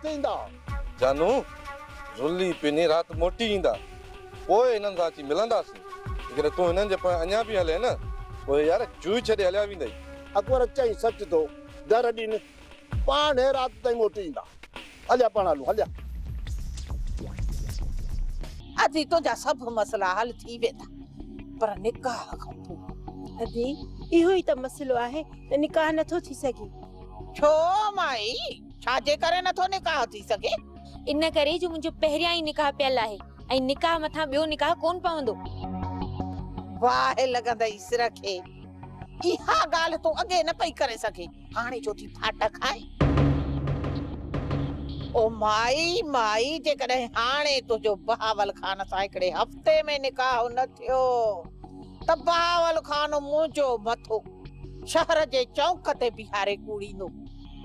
किथे इंदा जानू रुली पिनी रात मोटी इंदा ओए इनन साची मिलंदासी अगर तू इनन जे पर अन्या भी हले न ओए यार जूई छडे हल्या विंदई अकबर चई सच तो दर दिन पाणे रात ताईं मोटी इंदा हलिया पाण हलूं हलिया अजी तो जा सब मसला हल थी वेंदा पर निकाह खां पोइ अदी इहो ई त मसलो आहे त निकाह नथो थी सघे छो माई छाजे करे नथो निकाह थी सघे इन करे जो मुंहिंजो पहिरियां ई निकाह पियल आहे ऐं निकाह मथां ॿियो निकाह कोन पवंदो वाह लॻंदई सिर खे इहा ॻाल्हि तूं अॻे न पई करे सघे हाणे जो थी फाट खाए ओ माई माई जेकॾहिं हाणे तुंहिंजो बहावल खान सां हिकिड़े हफ़्ते में निकाह न थियो त बहावल खान मुंहिंजो मथो शहर जे चौक ते बिहारे कूड़ींदो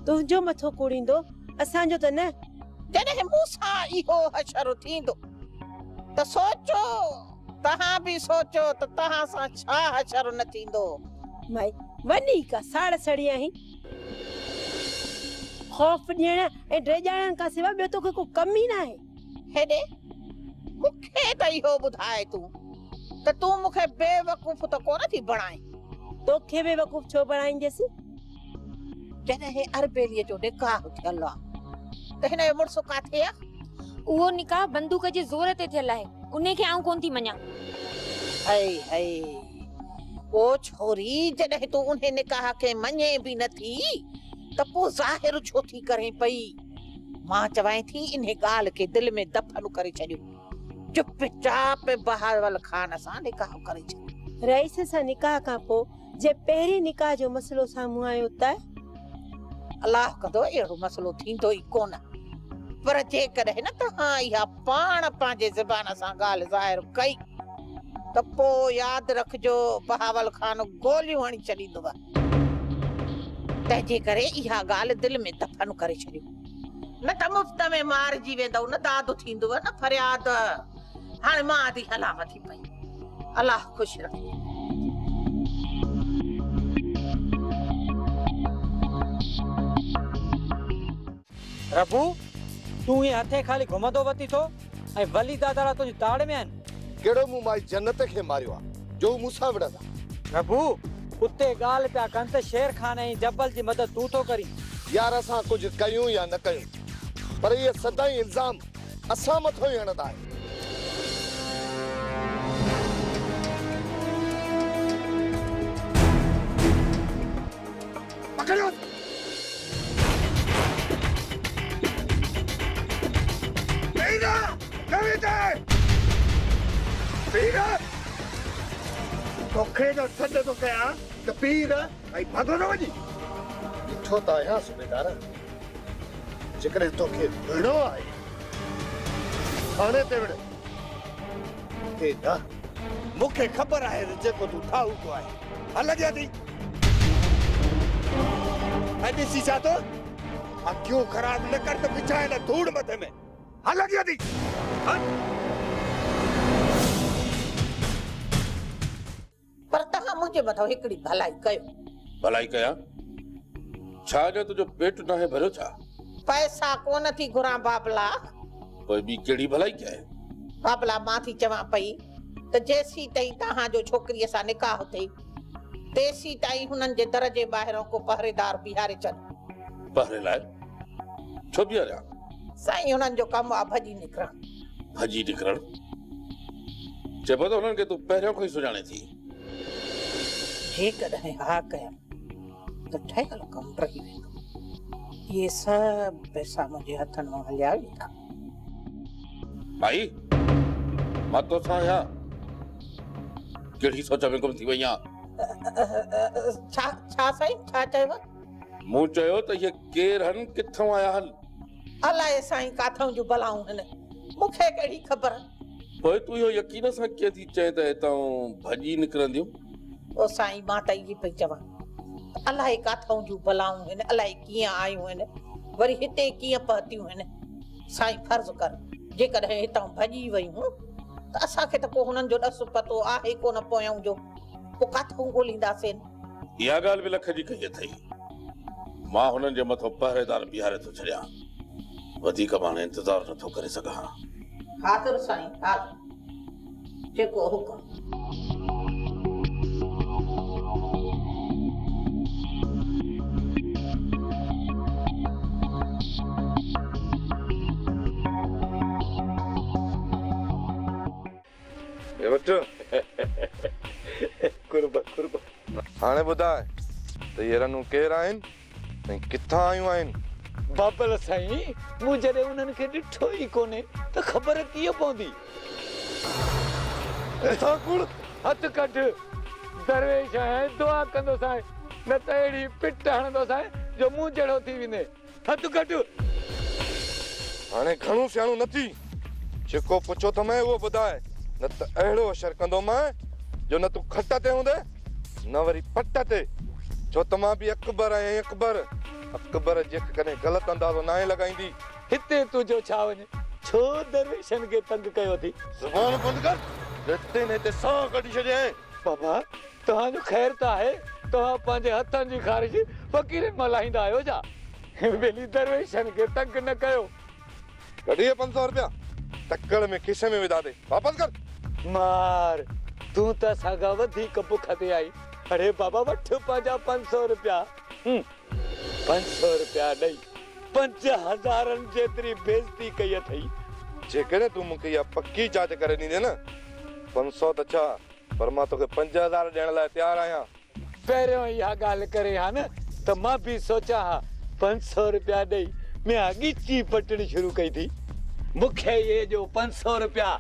तुंहिंजो मथो कूड़ींदो असांजो त न जॾहिं मूंसां इहो हशर थींदो त सोचो तव्हां बि सोचो त तव्हां सां छा हशर न थींदो माई वॾी का साड़ सड़ी आहीं खौफ ॾियण ऐं ड्रेजाइण खां सिवा ॿियो तोखे को कम ई न आहे हेॾे मूंखे त इहो ॿुधाए तूं त तूं मूंखे बेवकूफ़ त कोन थी बणाए तोखे बेवकूफ़ छो बणाईंदसि जॾहिं अरबेलीअ जो निकाह थियल आहे त हिन जो मुड़ुस काथे आहे उहो निकाह बंदूक जे ज़ोर ते थियल आहे उन खे आऊं कोन थी मञां हई हई ओ छोरी जॾहिं तूं उन निकाह खे मञे बि नथी त पोइ ज़ाहिर छो थी करे पई मां चवां थी इन ॻाल्हि खे दिलि में दफ़न करे छॾियो चुपचाप बहावल खान सां निकाह करे छॾियो रईस सां निकाह खां पोइ जे पहिरीं निकाह जो मसलो साम्हूं आयो त अलाह कंदो अहिड़ो मसलो थींदो ई कोन पर जेकॾहिं न तव्हां इहा पाण पंहिंजे ज़बान सां ॻाल्हि ज़ाहिर कई त पोइ यादि रखजो बहावल खान गोलियूं हणी छॾींदव तंहिंजे करे इहा ॻाल्हि दिलि में दफ़न करे छॾियो न त मुफ़्त में मारिजी वेंदव न दादु थींदव न फरियाद हाणे मां थी हलाम थी पई अलाह ख़ुशि रखे प्रभु तू ये हथे खाली घुमंदो वती थो ऐं वली दादा तुंहिंजी ताड़ में आहिनि केड़ो मुंह माई जन्नत खे मारियो आ जो मूंसां विढ़ंदा प्रभु उते ॻाल्हि पिया कनि त शेर खान ऐं जबल जी मदद तूं थो करी यार असां कुछ कयूं या न कयूं पर ये सदाई इल्जाम असां मथो ई हणंदा आहिनि पकड़ो पीरा कविता पीरा तोखे जो सॾ थो कयां त पीर ऐं भॻो न वञी ॾिठो त आहियां सूबेदार जेकॾहिं तोखे विढ़ो आहे थाणे ते विढ़ मूंखे न मूंखे ख़बर आहे त जेको तूं ठाहू को आहे हल अॻियां थी ऐं ॾिसी छा थो अखियूं ख़राब न कर त पिछाए न धूड़ मथे में हल अॻियां थी पर तव्हां मुंहिंजे मथां हिकिड़ी भलाई कयो भलाई कया छा जो तुझो पेट न है भरियो छा पैसा कोन थी घुरां बाबला कोई बि केड़ी भलाई क्या है बाबला मां थी चवां पई त जेसी ताईं तव्हांजो छोकिरीअ सां निकाह थिए तेसी ताईं हुननि जे दर जे ॿाहिरों को पहरेदार बीहारे छॾ पहरे लाइ छो बीहारिया साईं हुननि जो कमु आहे भॼी निकिरण भॼी निकिरण चइबो त हुननि खे तूं पहिरियों खां ई सुञाणे थी जेकॾहिं हा कयां त ठहियल कमु रही वेंदो इहे सभु पैसा मुंहिंजे हथनि मां हलिया वेंदा भाई मां तोसां आहियां कहिड़ी सोच में गुम थी वई आहियां छा साईं छा चयव मूं चयो त इहे केर हन किथां आया हन अलाए साईं काथां जूं बलाऊं आहिनि मूंखे कहिड़ी ख़बर पोइ तूं इहो यकीन सां कीअं थी चए त हितां भॼी निकिरंदियूं ओ साईं मां त इहे पई चवां अलाए काथां जूं बलाऊं आहिनि अलाए कीअं आयूं आहिनि वरी हिते कीअं पहुतियूं आहिनि साईं फर्ज़ कर जेकॾहिं हितां भॼी वयूं त असांखे त पोइ हुननि जो ॾस पतो आहे कोन पोयां जो पोइ काथां ॻोल्हींदासीं इहा ॻाल्हि बि लख जी कई अथई मां हुननि जे मथां पहरेदार बीहारे थो छॾियां वधीक मां इंतजार नथो करे सघां। हाज़िर साईं हाज़िर जेको हुकुम। ये बच्चो कुर्ब कुर्ब हाणे ॿुधाए त ये रनू केर आहिनि ऐं किथां आयूं आहिनि? बाबल साईं मूं जॾहिं उन्हनि खे ॾिठो ई कोन्हे त ख़बर कीअं पवंदी? हथ कढ दरवेश आहे दुआ कंदो साईं न त अहिड़ी पिट हणंदो साईं जो मुंहुं जहिड़ो थी वेंदे। हथ कढ। हाणे घणो सियाणो न थी, जेको पुछो त मैं उहो ॿुधाए, न त अहिड़ो असर कंदो मैं जो न तूं खट ते हूंदे न वरी पट ते। छो त मां बि अकबर आहियां अकबर। अकबर जेकॾहिं ग़लति अंदाज़ो नाहे लॻाईंदी। हिते तुंहिंजो छा वञे? छो दरवेशनि खे तंग कयो थी? ज़ुबान बंदि कर, हिते न हिते साह कढी छॾियां। बाबा तव्हांजो ख़ैर त आहे, तव्हां पंहिंजे हथनि जी ख़ारिश फ़क़ीरनि मां लाहींदा आहियो छा? ॿिली दरवेशनि खे तंग न कयो। कढिए 500 रुपया तकड़ में खिसे में विधा दे, वापस कर। मार तूं त असांखां वधीक बुख ते आई। अरे बाबा वठ पंहिंजा 500 रुपया। 500 रुपया ॾेई 5000 जेतिरी बेइज्जती कई अथई। जेकॾहिं तूं मूंखे इहा पकी जांच करे ॾींदे न 500 त छा पर मां तोखे 5000 ॾियण लाइ तयारु आहियां। पहिरियों इहा ॻाल्हि करे हा न त मां बि सोचां हा 500 रुपया ॾेई मैं ॻीची पटणी शुरू कई थी। मूंखे ये जो 500 रुपया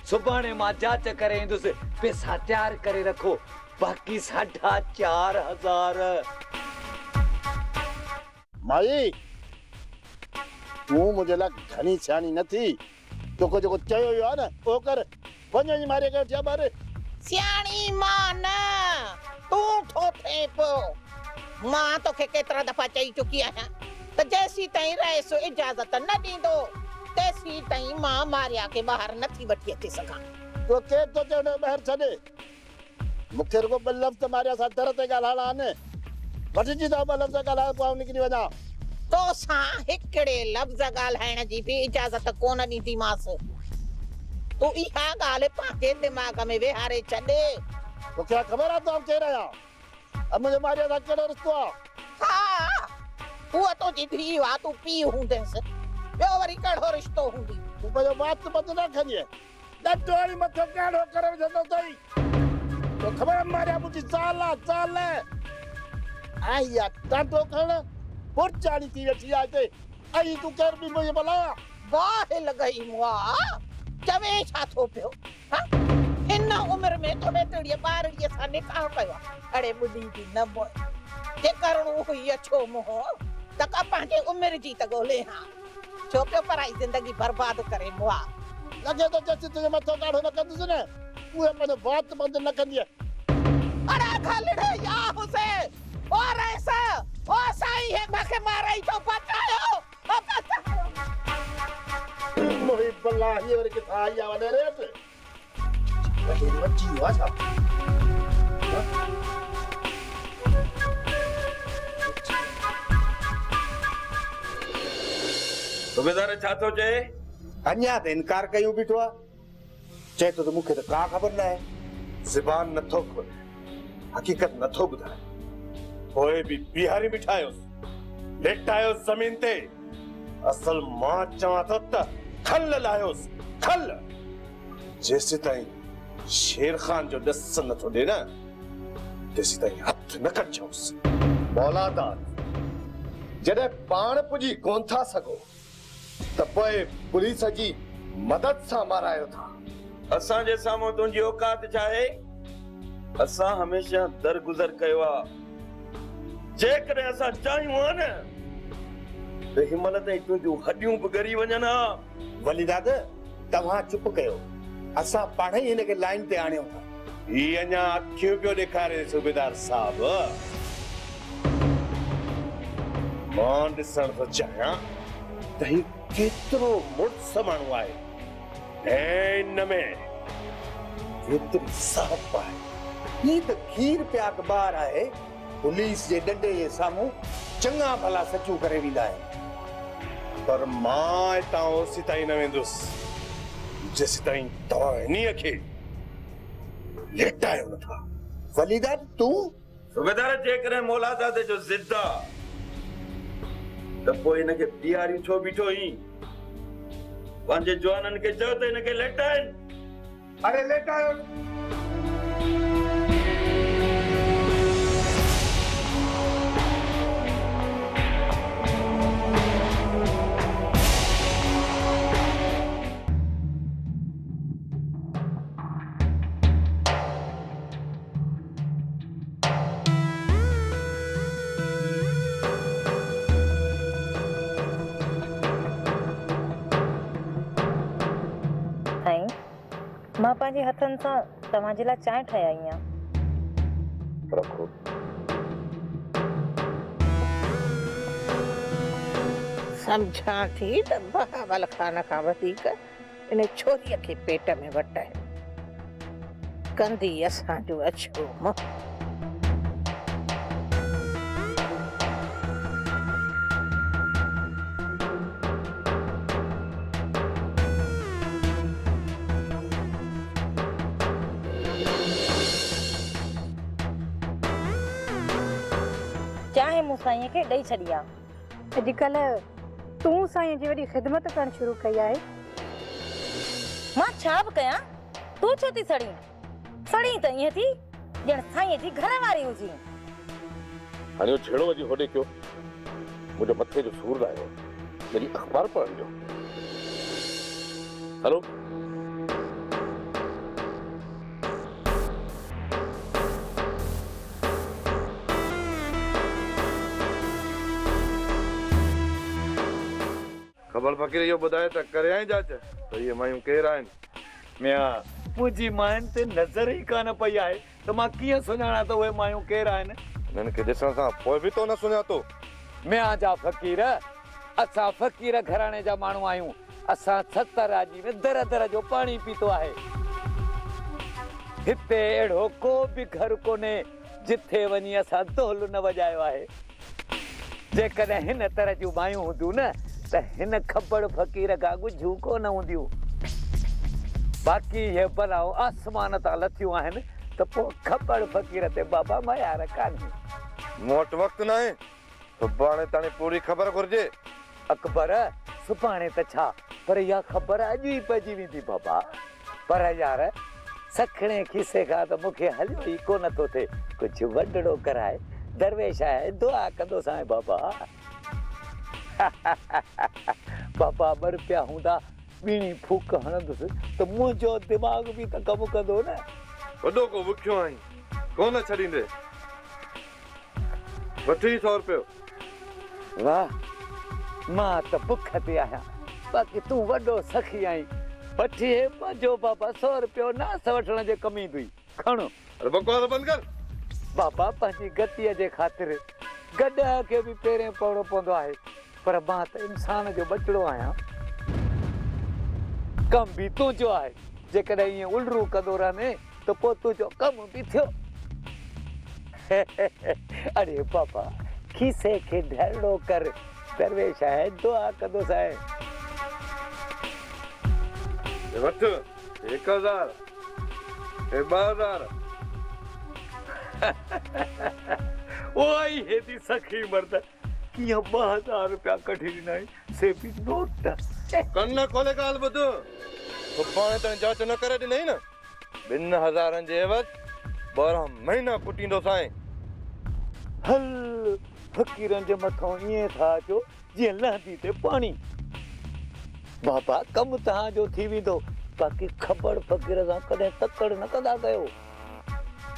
सुभाणे मां जांच करे ईंदुसि। पैसा तयार करे रखो, बाक़ी 4500। माई तूं मुंहिंजे लाइ घणी सियाणी न थी। तोखे जेको चयो वियो आहे न उहो कर। वञ मारे करे थिया ॿार। सियाणी मां न तूं थो थिए पियो। मां तोखे केतिरा दफ़ा चई चुकी आहियां त जेसी ताईं रहिसो इजाज़त न ॾींदो तेसी ताईं मां मारिया खे ॿाहिरि नथी वठी अची सघां। तो केर तो चयो ॿाहिरि छॾे? मूंखे रुॻो ॿ लफ़्ज़ मारिया सां दर ते ॻाल्हाइणा आहिनि। वठिजी था ॿ लफ़्ज़ ॻाल्हाए पोइ निकिरी वञा। तोसां हिकिड़े लफ़्ज़ ॻाल्हाइण जी बि इजाज़त कोन ॾींदीमांसि। तूं इहा ॻाल्हि पंहिंजे दिमाग़ में विहारे छॾ। तोखे ख़बर आहे तो केरु आहियां? मुंहिंजे मारिया सां कहिड़ो रिश्तो आहे? हा उहा तुंहिंजी धीउ आहे, तूं पीउ हूंदसि। ॿियो वरी कहिड़ो रिश्तो हूंदी? तूं पंहिंजो वात बंदि न खणीअ। ॾंडो हणी मथो काढ़ो करे विझंदो अथई। तो ख़बर आहे मारिया मुंहिंजी ज़ाल आहे ज़ाल। आई आहे ॾंडो खणण पुरचाणी थी वेठी आहे हिते। ऐं तूं केरु बि मुंहिंजे भला बाहि लॻई मुआ चवे छा थो पियो? हिन उमिरि में तो हेतड़ीअ ॿारड़ीअ सां निकाह कयो। अड़े ॿुधी बि न मोए जे करणो हुई अछो मोह त का पंहिंजे उमिरि जी त ॻोल्हे हा। छो पियो पराई ज़िंदगी बर्बाद करे मुआ? लॻे थो चची तुंहिंजे मथो काढ़ो न कंदुसि न उहे पंहिंजो वात बंदि न कंदीअ। अरे खलड़े या हुसैन ओ रैस ओ साईं हे मूंखे मारे ई थो बचायो। मोही बल्ला ये वरी किथां आई आहे वॾे रेट? वॾे मची वियो आहे छा? सूबेदार छा थो चए? अञा त इनकार कयूं बीठो आहे। चए थो त मूंखे त का ख़बर न आहे। ज़बान नथो खोले, हक़ीक़त नथो ॿुधाए। पोइ बि बिहारी बिठायोसि, लेटायोसि ज़मीन ते। असल मां चवां थो त खल लायोसि, खल। जेसि ताईं शेर खान जो ॾस नथो ॾे न तेसि ताईं हथ न कढिजोसि। मौलादार जॾहिं पाण पुॼी कोन था सघो त पोइ पुलिस जी मदद सां मारायो था। असांजे साम्हूं तुंहिंजी औकात छा आहे? असां हमेशह दरगुज़र कयो आहे। जेकॾहिं असां चाहियूं हा न त हिमल ताईं तुंहिंजूं हॾियूं बि ॻरी वञनि हा। वली दादा तव्हां चुप कयो। असां पाण ई हिनखे लाइन ते आणियूं था। ही अञा अखियूं पियो ॾेखारे सूबेदार साहब। मां ॾिसण थो चाहियां त ही केतिरो मुड़स माण्हू आहे ऐं हिन में केतिरी साहब आहे। ही त खीर पिया अख़बार आहे। पुलिस जे ॾंडे जे साम्हूं चङा भला सचूं करे वेंदा आहिनि पर मां हितां ओसी ताईं न वेंदुसि जेसि ताईं तव्हां इन्हीअ खे लेटायो नथा। वलीदा तूं सूबेदार जेकॾहिं मौलादाद जो ज़िद आहे त पोइ हिनखे ॾियारी छो बीठो ई पंहिंजे जवाननि खे चयो त हिनखे लेटाइनि। अरे लेटायो। साईं, मां पंहिंजे हथनि सां तव्हांजे लाइ चांहि ठाही आहियां। रखो। सम्झां थी त बहावल खान खां वधीक इन छोरीअ खे पेट में वट आहे। कंदी असांजो अछो मुंहुं। चाहे मूं साईं खे ॾेई छॾी आहे। अॼुकल्ह तूं साईं जी वॾी ख़िदमत करणु शुरू कई आहे। मां छा बि कयां, तूं छो थी सड़ी? सड़ी त ईअं थी ॼण साईं जी घर वारी हुजी। हाणे छेड़ो वजी होॾे कयो। मुंहिंजो मथे जो सूर आयो, मेरी अख़बार पढ़ण जो। हलो ख़बर फ़कीर इहो ॿुधाए त करे आई जांच त इहे मायूं केरु आहिनि? मियां मुंहिंजी मायुनि ते नज़र ई कान पई आहे त मां कीअं सुञाणा त उहे मायूं केरु आहिनि। हिननि खे ॾिसण सां पोइ बि तो न सुञातो? मियां जा फ़कीर, असां फ़कीर घराणे जा माण्हू आहियूं। असां 70 राजी में दर दर जो पाणी पीतो आहे। हिते अहिड़ो को बि घर कोन्हे जिथे वञी असां दोल न वॼायो आहे। जेकॾहिं हिन तरह जूं मायूं हूंदियूं न त हिन खबड़ फ़कीर खां ॻुझूं कोन हूंदियूं। बाक़ी हे बलाऊं आसमान तां लथियूं आहिनि त पोइ खबड़ फ़कीर ते बाबा मयार कान्हे। मूं वटि वक़्तु न आहे, सुभाणे ताणी पूरी ख़बर घुरिजे। अकबर, सुभाणे त छा, पर इहा ख़बर अॼु ई पइजी वेंदी बाबा। पर यार सखणे खीसे खां त मूंखे हलियो ई कोन थो थिए। कुझु वॾड़ो कराए दरवेश आहे, दुआ कंदो साईं बाबा। बाबा ॿ रुपया हूंदा ॿीणी फूक हणंदुसि त मुंहिंजो दिमाग़ बि त कमु कंदो न। वॾो को बुखियो आहीं, कोन छॾींदे। वठी 100 रुपयो। वाह, मां त बुख ते आहियां, बाक़ी तूं वॾो सखी आहीं। वठी पंहिंजो बाबा 100 रुपयो नास वठण जे कम ईंदुई। खणो। अरे बकवास बंदि कर। बाबा पंहिंजी गतीअ जे ख़ातिर गॾ खे बि पहिरें पवणो पवंदो आहे, पर मां त इंसान जो बचिड़ो आहियां। कम बि तुंहिंजो आहे। जेकॾहिं ईअं उल्रू कंदो रहने त पोइ तुंहिंजो कम बि थियो। अरे बाबा, खीसे खे ढेरड़ो कर, दरवेश आहे, दुआ कंदो साईं। वठ 1000, 2000। उहा ई हेॾी सखी मर्द कीअं 2000 रुपया कढी ॾिनई, से बि नोट। कन खोले ॻाल्हि ॿुध। सुभाणे ताईं जांच न करे ॾिनई न, 2000 जे एवज़ 12 महीना कुटींदो साईं। हल, फ़कीरनि जे मथां ईअं था अचो जीअं लहंदी ते पाणी। बाबा कमु तव्हांजो थी वेंदो, बाक़ी खबड़ फ़कीर सां कॾहिं तकड़ न कंदा कयो।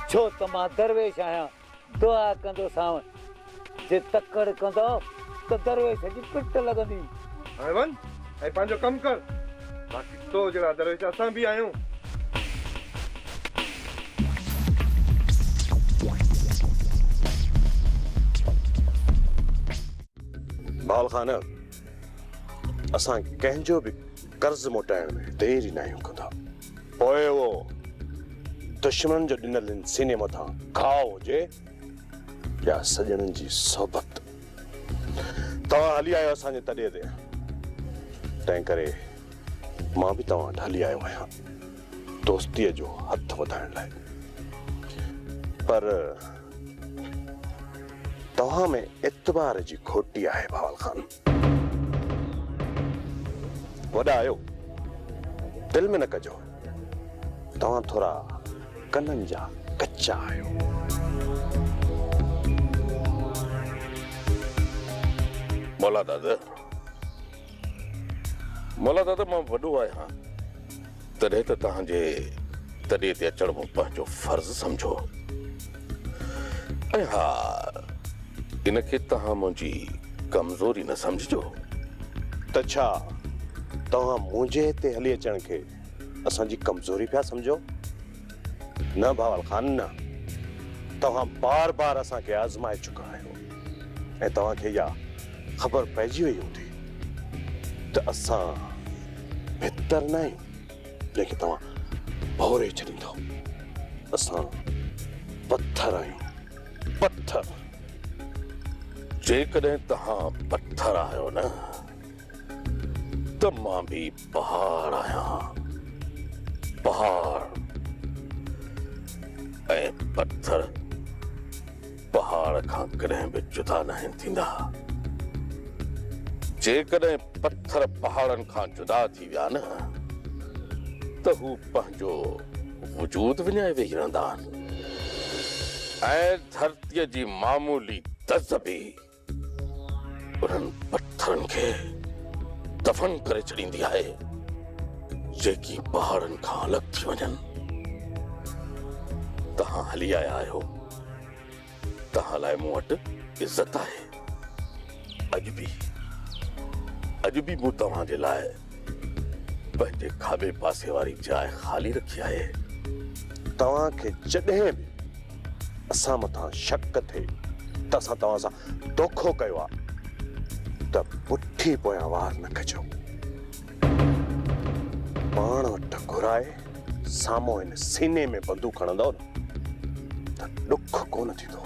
छो त मां दरवेश आहियां, दुआ कंदो सां। जे तकड़ कंदो त दरवेश जी पिट लॻंदी। हाणे वञ ऐं पंहिंजो कमु कर, बाक़ी तो जहिड़ा दरवेश असां बि आहियूं। बाल खान, असां कंहिंजो बि कर्ज़ मोटाइण में देरी न आहियूं कंदा। पोइ उहो दुश्मन जो ॾिनल सीने मथां घाव हुजे या सॼणनि जी सोबत। तव्हां हली आयो असांजे तॾे ते, तंहिं करे मां बि तव्हां वटि हली आयो आहियां दोस्तीअ जो हथ वधाइण लाइ। पर तव्हां में एतबार जी खोटी आहे भावल खान। वॾा आहियो, दिल में न कजो। तव्हां थोरा कननि जा कच्चा आहियो। मौला दादा मां वॾो आहियां, तॾहिं त तव्हांजे तॾहिं ते अचण मूं पंहिंजो फर्ज़ सम्झो। ऐं हा, इनखे तव्हां मुंहिंजी कमज़ोरी न सम्झिजो। त छा तव्हां मुंहिंजे हिते हली अचण खे असांजी कमज़ोरी पिया सम्झो? न भावल खान न, तव्हां बार बार असांखे आज़माए चुका आहियो ऐं तव्हांखे इहा ख़बर पइजी वई हूंदी त असां बहितर न आहियूं, लेकिन तव्हां भोरे छॾींदो। असां पत्थर आहियूं, पत्थर। जेकॾहिं तव्हां पत्थर आहियो न त मां बि पहाड़ आहियां, पहाड़। ऐं पत्थर पहाड़ खां कॾहिं बि जुदा न थींदा। जेकॾहिं पत्थर पहाड़नि खां जुदा थी विया न त हू पंहिंजो वजूद विञाए वेही रहंदा आहिनि ऐं धरतीअ जी मामूली दज़ बि उन्हनि पत्थरनि खे दफ़न करे छॾींदी आहे जेकी पहाड़नि खां अलॻि थी वञनि। तव्हां हली आया आहियो, तव्हां लाइ मूं वटि इज़त आहे। अॼु बि मूं तव्हांजे लाइ पंहिंजे खाॿे पासे वारी जाइ ख़ाली रखी आहे। तव्हांखे जॾहिं बि असां मथां शक थिए त असां तव्हां सां धोखो कयो आहे त पुठी पोयां वार न कजो। पाण वटि घुराए साम्हूं हिन सीने में बंदूक खणंदव न त ॾुख कोन थींदो।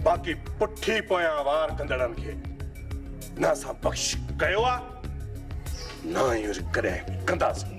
बाक़ी पुठी पोयां वार कंदड़नि खे न असां बख़्श कयो आहे, न ई कॾहिं कंदासीं।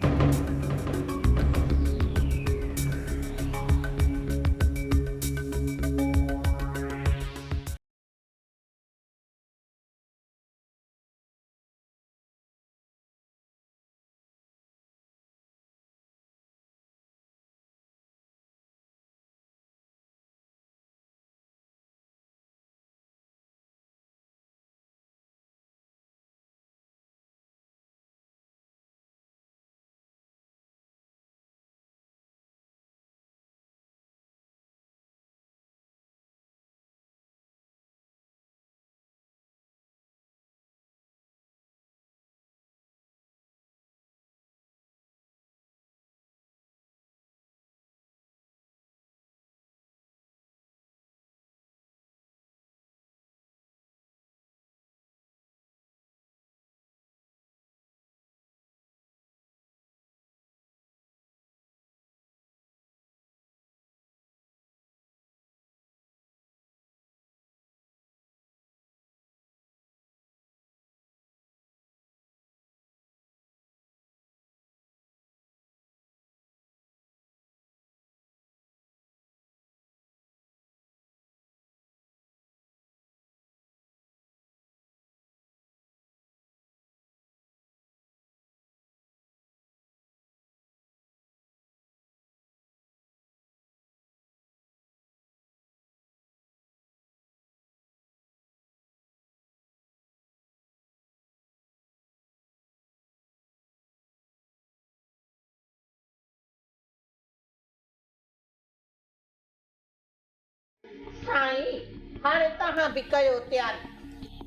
साईं हाणे तव्हां बि कयो तयारी।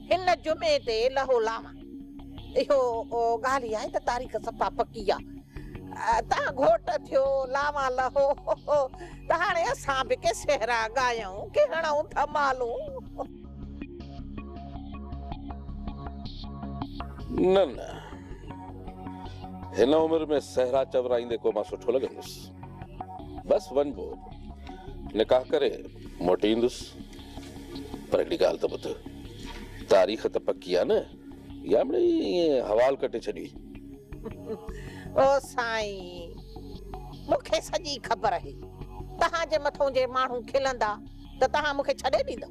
हिन जुमे ते लहो लामा। इहो ॻाल्हि आहे त तारीख़ सफ़ा पकी आहे। तव्हां घोट थियो लामा लहो त हाणे असां बि के सहरा ॻायूं के हणूं धमालूं। न न, हिन उमिरि में सहरा चवराईंदे को मां सुठो लॻंदुसि। बसि वञिबो, निकाह करे मोटी ईंदुसि। पर हिकिड़ी ॻाल्हि त ॿुध, तारीख़ त पकी आहे न, या मिड़ई ये हवाल कटे छड़ी। ओ साईं मूंखे सॼी ख़बर आहे तव्हांजे मथां जे माण्हू खिलंदा त तव्हां मूंखे छॾे ॾींदो।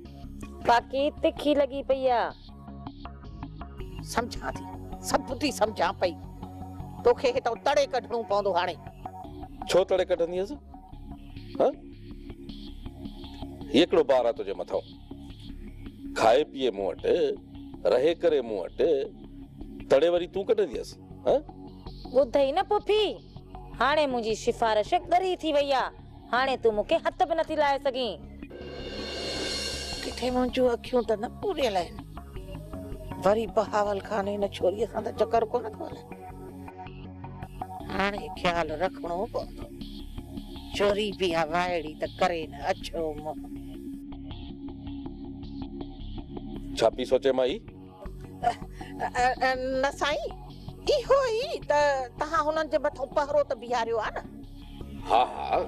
बाक़ी तिखी लगी पई आ। सम्झां थी सभु थी सम्झां पई तोखे हितां तड़े कढणो पवंदो हाणे। छो तड़े कढंदीअसि? हाँ? हिकिड़ो ॿार आहे तुंहिंजे मथां, खाए पीए मूं वटि, रहे करे मूं वटि, तड़े वरी तूं कढंदीअसि? हाँ? ॿुधई न पुफी, हाणे मुंहिंजी सिफारिश ॻरी थी वई आ। हाणे तूं मूंखे हथ बि नथी लाहे सघीं। किथे मुंहिंजूं अखियूं त न पूरियल आहिनि, वरी बहावल खान हिन छोरीअ सां त चकर कोन थो हले। हाणे ख्याल रखणो पवंदो, चोरी बि आहे वाइड़ी त करे न अछो मुंहुं। छा पई सोचे माई? न साईं, इहो ई त तव्हां हुननि जे मथां पहरो त बीहारियो आहे न। हा हा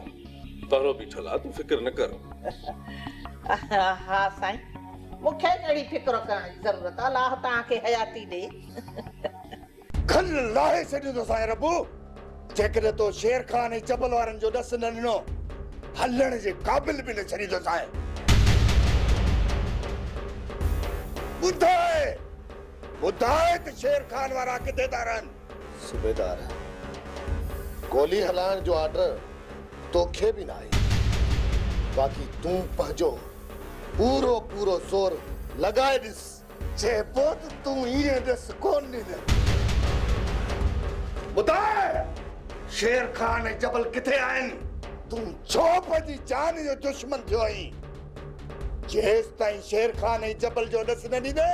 पहरो बीठल आहे, तूं फिक्र न कर। हा साईं, मूंखे कहिड़ी फिक्र करण जी ज़रूरत आहे, अलाह तव्हांखे हयाती ॾे। खल लाहे छॾींदो साईं रबू, जेकॾहिं तो शेर खान ऐं जबल वारनि जो ॾस न ॾिनो हलण जे क़ाबिल बि न छॾींदो साईं। ॿुधाए ॿुधाए त शेर खान वारा किथे था रहनि? सूबेदार, गोली हलाइण जो ऑर्डर तोखे बि न आहे, बाक़ी तूं पंहिंजो पूरो पूरो ज़ोर लॻाए ॾिस। चइबो त तूं ईअं ॾिस कोन ॾींदे। ॿुधाए शेर खान ऐं जबल किथे आहिनि? तूं छो पंहिंजी जान जो दुश्मन थियो आहीं? जेसि ताईं शेर खान ऐं जबल जो ॾस न ॾींदे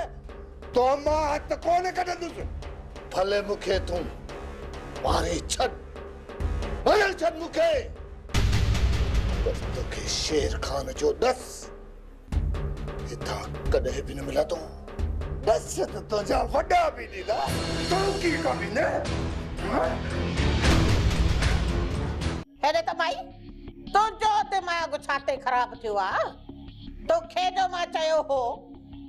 तो मां हथ कोन कढंदुसि। भले मूंखे तूं मारे छॾ, बदल छॾ मूंखे, बस तोखे शेर खान जो ॾस हितां कॾहिं बि न मिलंदो। ॾस त तुंहिंजा वॾा बि ॾींदा, तूं की कमी न। हेॾे त भाई तुंहिंजो दिमाग़ छाते ख़राब थियो आहे? तोखे जो मां चयो हो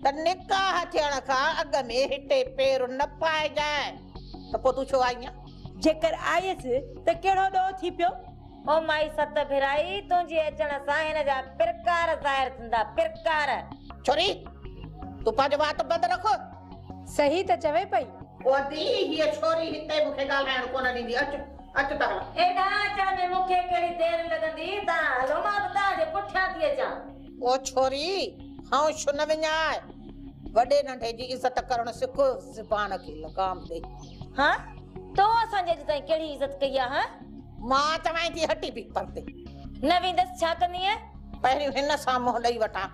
त निकाह थियण खां अॻ में हिते पेर न पाइजांइ, त पोइ तूं छो आई आहीं? जेकर आयसि त कहिड़ो ॾोह थी पियो? ओ माई सत भिराई, तुंहिंजे अचण सां हिन जा पिरकार ज़ाहिर थींदा, पिरकार। छोरी तूं पंहिंजो वात बंदि रख। सही त चवे पई। ओ दी हीअ छोरी हिते मूंखे ॻाल्हाइण कोन ॾींदी। अच अच त हल। एॾा अचण में मूंखे कहिड़ी देरि लॻंदी? तव्हां हलो, मां बि तव्हांजे पुठियां थी अचां। ओ छोरी हौश न विञाए, वॾे नंढे जी इज़त करण सिख, ज़ुबान खे लगाम ॾे। हाँ तो असांजे अॼु ताईं कहिड़ी इज़त कई आहे? हाँ मां चवां थी हटी बि परते न वेंदसि, छा कंदी है? पहिरियों हिन सां मुंहुं ॾेई वठां,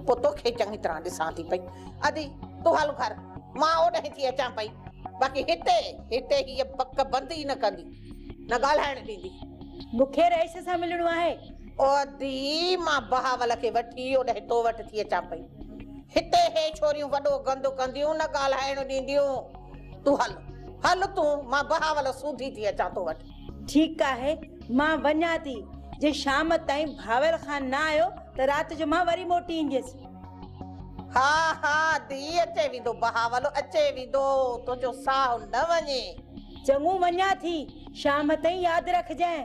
पोइ तोखे चङी तरह ॾिसां थी पई। अदी तूं हल घर, मां ओॾे थी अचां पई। बाक़ी हिते हिते हीअ बक बंदि ई न कंदी, न ॻाल्हाइण ॾींदी। मूंखे रईस सां मिलणो आहे। ओ दी मां बहावल खे वठी ओॾे तो वटि थी अचां पई। हिते हे छोरियूं वॾो गंद कंदियूं, न ॻाल्हाइण ॾींदियूं। तूं हल हल, तूं मां बहावल सूधी थी अचां तो वटि। ठीकु आहे, मां वञा थी। जे शाम ताईं भावेल खान न आयो त राति जो मां वरी मोटी ईंदसि। हा हा दी, अचे वेंदो बहावल, अचे वेंदो, तुंहिंजो साहु न वञे। चङो वञा थी, शाम ताईं यादि रखजांइ।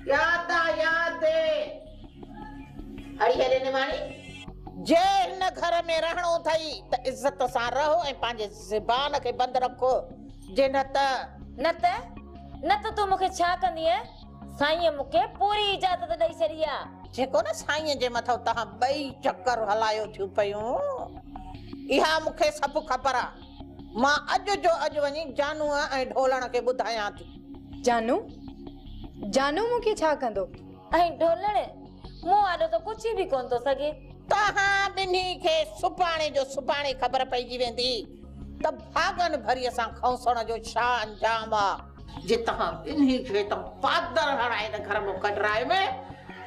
याद हरी हरे निमाणी, जे हिन घर में रहणो अथई त इज़त सां रहो ऐं पंहिंजे ज़ुबान खे बंदि रखो, जे न त तूं मूंखे छा कंदी है? साईं मूंखे पूरी इजाज़त ॾेई छॾी आहे। जेको न साईं जे मथां तव्हां ॿई चक्कर हलायो थियूं पयूं, इहा मूंखे सभु ख़बर आहे। मां अॼु जो अॼु वञी जानूअ ऐं ढोलण खे ॿुधायां थी। जानू मूंखे छा कंदो? ऐं ढोलण मूं आॾो त कुझु बि कोन थो सघे। तव्हां ॿिन्ही खे सुभाणे जो सुभाणे ख़बर पइजी वेंदी त भागन भरीअ सां खौसण जो छा अंजाम आहे। जे तव्हां ॿिन्ही खे त पादर हणाए त घर मां कढराए में,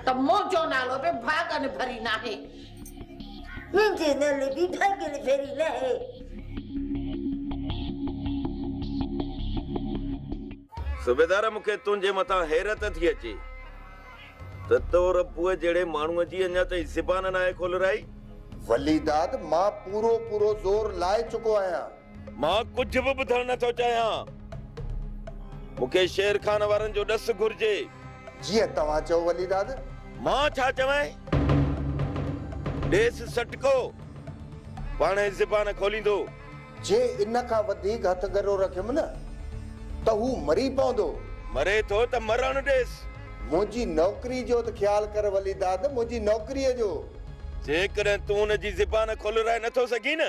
त मुंहिंजो नालो बि भागन भरी न आहे। मुंहिंजे नाले बि भागन भरी न आहे। सूबेदार, मूंखे तुंहिंजे मथां हैरत थी अचे त तो रबुअ जहिड़े माण्हूअ जी अञा ताईं ज़बान न आहे खोलराई। वलीदाद, मां पूरो पूरो ज़ोर लाए चुको आहियां। मां कुछ भी ॿुधण नथो चाहियां। मूंखे शेर खान वारनि जो ॾस घुर्जे। जीअं तव्हां चओ वलीदाद। मां छा चवां? ॾेस सटको पाण ज़बान खोलींदो। जे इन खां वधीक हथ गरो रखियमि न त हू मरी पवंदो। मरे थो त मरण ॾेस। मुंहिंजी नौकरी जो त ख्याल कर वलीदाद, मुंहिंजी नौकरीअ जो। जेकॾहिं तूं हुन जी ज़बान खोलाए नथो सघीं न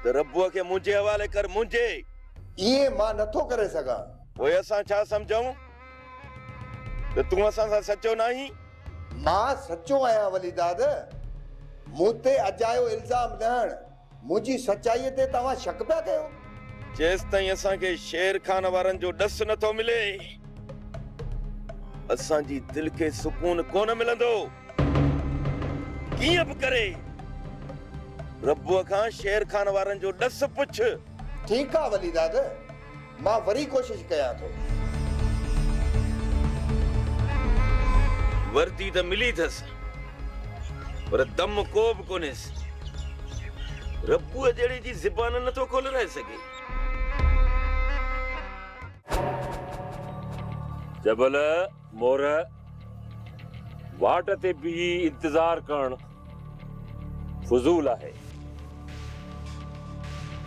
त रबुअ खे मुंहिंजे हवाले कर। मुंहिंजे इहे मां नथो करे सघां। पोइ असां छा सम्झूं त तूं असां सां सचो न आहीं? मां सचो आहियां वलीदाद। मूं ते अजायो इल्ज़ाम न हण। मुंहिंजी सचाईअ ते तव्हां शक पिया कयो। जेसि ताईं असांखे शेर खान वारनि जो ॾस नथो मिले असांजी दिलि खे सुकून कोन मिलंदो। कीअं बि करे रबुअ खां शेर खान वारनि जो ॾस पुछ। ठीकु आहे वलीदाद, मां वरी कोशिश कयां थो। वर्दी त मिली अथसि पर दम को बि कोन्हेसि। रबुअ जहिड़े जी ज़बान नथो खोलाए सघे। जबल मोर वाट ते भी इंतजार करण फुजूल आहे।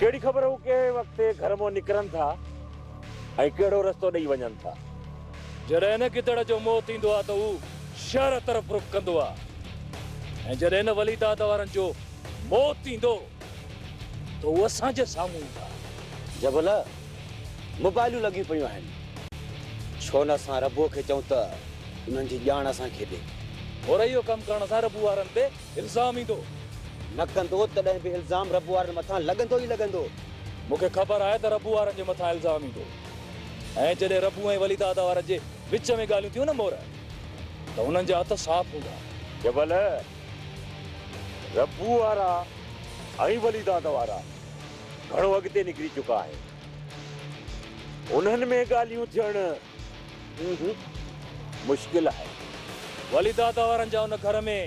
केड़ी खबर हो के वक्त घर मो निकरन था ऐं केड़ो रस्तो ॾेई वञनि था। जॾहिं न कितड़ जो मौत ईंदो आहे त हू शहर तरफ़ रुख कंदो आहे ऐं जॾहिं न वली दाद वारनि जो मौत ईंदो त हू असांजे साम्हूं ईंदा। जबल मोबाइलूं लॻियूं पियूं आहिनि। छो न असां रबुअ खे चऊं त उन्हनि जी ॼाण असांखे ॾे। और इहो कमु करण सां रबु वारनि ते इल्ज़ाम ईंदो। न कंदो तॾहिं बि इल्ज़ाम रबु वारनि मथां लॻंदो ई लॻंदो। मूंखे ख़बर आहे त रबु वारनि जे मथां इल्ज़ाम ईंदो ऐं जॾहिं रबु ऐं वली दादा वारनि जे विच में ॻाल्हियूं थियूं न मोर त हुननि जा हथ साफ़ हूंदा। जबल रबू वारा ऐं वली दादा वारा घणो अॻिते निकिरी चुका आहे। उन्हनि में ॻाल्हियूं थियण मुश्किल आहे। वली दादा वारनि जा उन घर में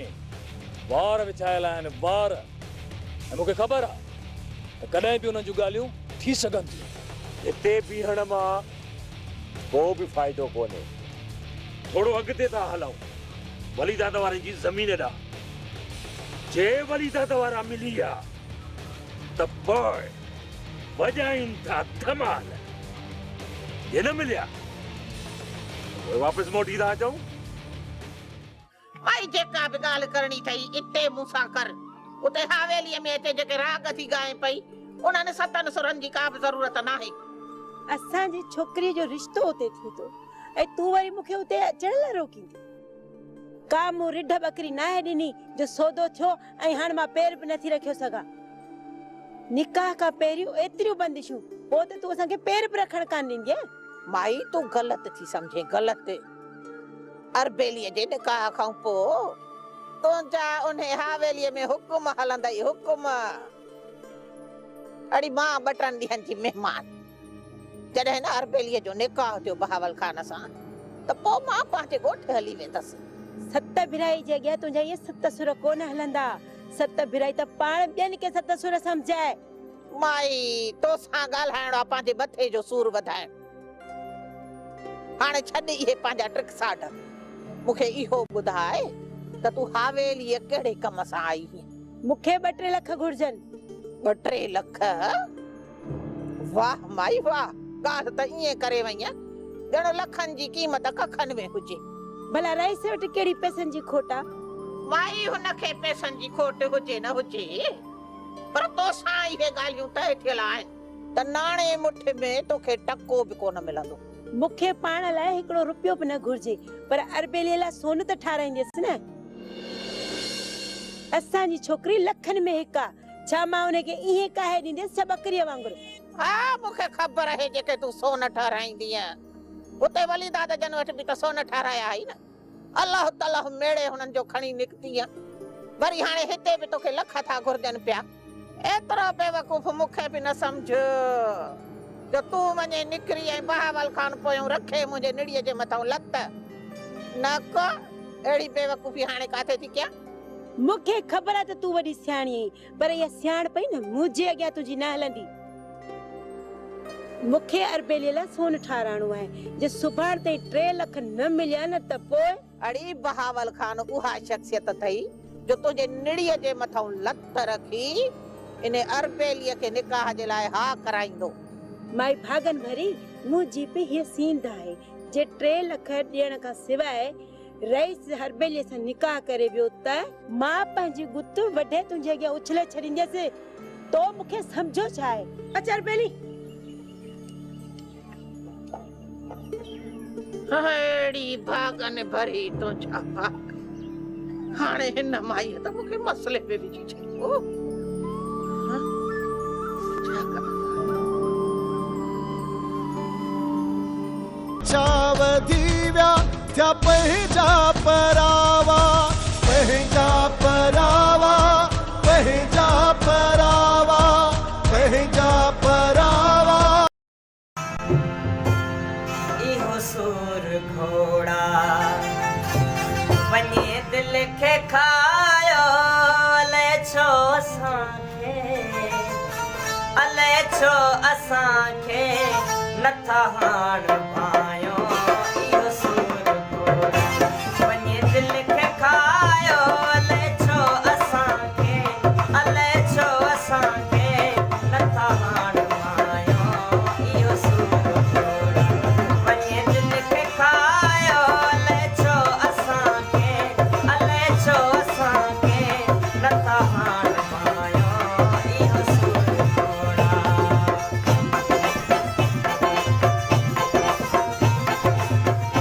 वार विछायल आहिनि वार। ऐं मूंखे ख़बर आहे त कॾहिं बि उन्हनि जूं ॻाल्हियूं थी सघनि थियूं। हिते बीहण मां को बि फ़ाइदो कोन्हे। थोरो अॻिते था हलूं वली दादा वारनि जी ज़मीन ॾांहुं। जे वली दादा वारा मिली विया त पोइ वॼाइनि था धमाल। जे न मिलिया वापस मोटी था अचूं। भाई जेका बि ॻाल्हि करणी अथई इते मूंसां कर। उते हवेलीअ में हिते जेके राग थी ॻाए पई उन्हनि सतनि सुरनि जी का बि ज़रूरत नाहे। असांजी छोकिरीअ जो रिश्तो उते थिए थो ऐं तूं वरी मूंखे उते अचण लाइ रोकींदी। का मूं रिढ बकरी नाहे ॾिनी जो सौदो थियो ऐं हाणे मां पेर बि नथी रखियो सघां। निकाह खां पहिरियों एतिरियूं बंदिशूं पोइ त तूं असांखे पेर बि रखण कान ॾींदी। माई तूं ग़लति थी सम्झे ग़लति। अरबेलीअ जे निकाह खां पोइ तुंहिंजा उन हवेलीअ में हुकुम हलंदई हुकुम। अड़ी मां 2 ॾींहंनि जी महिमान। जॾहिं न अरबेलीअ जो निकाह थियो बहावल खान सां त पोइ मां पंहिंजे ॻोठ हली वेंदसि। 7 भिराई जे अॻियां तुंहिंजा इहे 7 सुर कोन हलंदा। 7 भिराई त पाण ॿियनि खे 7 सुर सम्झाए। माई तोसां ॻाल्हाइणो आहे पंहिंजे मथे जो सूर वधाइण। हाणे छॾ इहे पंहिंजा ट्रिक साड। मूंखे इहो ॿुधाए त तूं हवेलीअ कहिड़े कम सां आई हुई? मूंखे 2-3 लख घुर्जनि। 2-3 लख? वाह माई वाह। ॻाल्हि त ईअं करे वई ॼण लखनि जी क़ीमत कखनि में हुजे। भला रईस वटि कहिड़ी पैसनि जी खोट आहे? माई हुनखे पैसनि जी खोट हुजे न हुजे पर तोसां इहे ॻाल्हियूं तय थियल आहिनि त नाणे मुठि में तोखे टको बि कोन मिलंदो। मूंखे पाण लाइ हिकिड़ो रुपयो बि न घुर्जे पर अरबेलीअ लाइ सोन त ठाराईंदसि न। असांजी छोकिरी लखनि में हिकु आहे। छा मां उनखे ईअं काहे ॾींदसि छा बकरीअ वांगुरु? हा मूंखे ख़बर आहे जेके तूं सोन ठाराईंदीअ। उते वली दादा जन वटि बि त सोन ठाराया आई न। अलाह ताला मेड़े हुननि जो खणी निकिती वरी हाणे हिते बि तोखे लख था घुर्जनि पिया। एतिरो बेवकूफ़ मूंखे बि न सम्झ जो तूं वञे निकिरी ऐं बहावल खान पोयों रखे मुंहिंजे निड़ीअ जे मथां लत। न को अहिड़ी बेवकूफ़ी हाणे काथे थी कयां? मूंखे ख़बर आहे त तूं वॾी सियाणी आहीं पर इहा सियाण पई न मुंहिंजे अॻियां तुंहिंजी न हलंदी। मूंखे अरबेली लाइ सोन ठाराइणो आहे जे सुभाणे ताईं 3 लख न मिलिया न त पोइ अड़ी बहावल खान उहा शख्सियत थई जो तुंहिंजे निड़ीअ जे मथां लत रखी इन अरबेलीअ खे निकाह जे लाइ हा कराईंदो। माई भागन भरी मुंहिंजी बि हीअ सींद आहे जे 3 लख ॾियण खां सवाइ रईस हरबेलीअ सां निकाह करे वियो त मां पंहिंजी गुत वॾे तुंहिंजे अॻियां उछले छॾींदसि। तो मूंखे सम्झो छा आहे? अच हरबेली। अड़ी भागन भरी तो छा भाग हाणे हिन माईअ त मूंखे मसले में विझी छॾियो। चावधी व्या त्या पंहिंजा परावा पंहिंजा परावा पंहिंजा परावा पंहिंजा परावा इहो सुर घोड़ा वञे दिल खे खायो अले छो असांखे नथा हाण पायो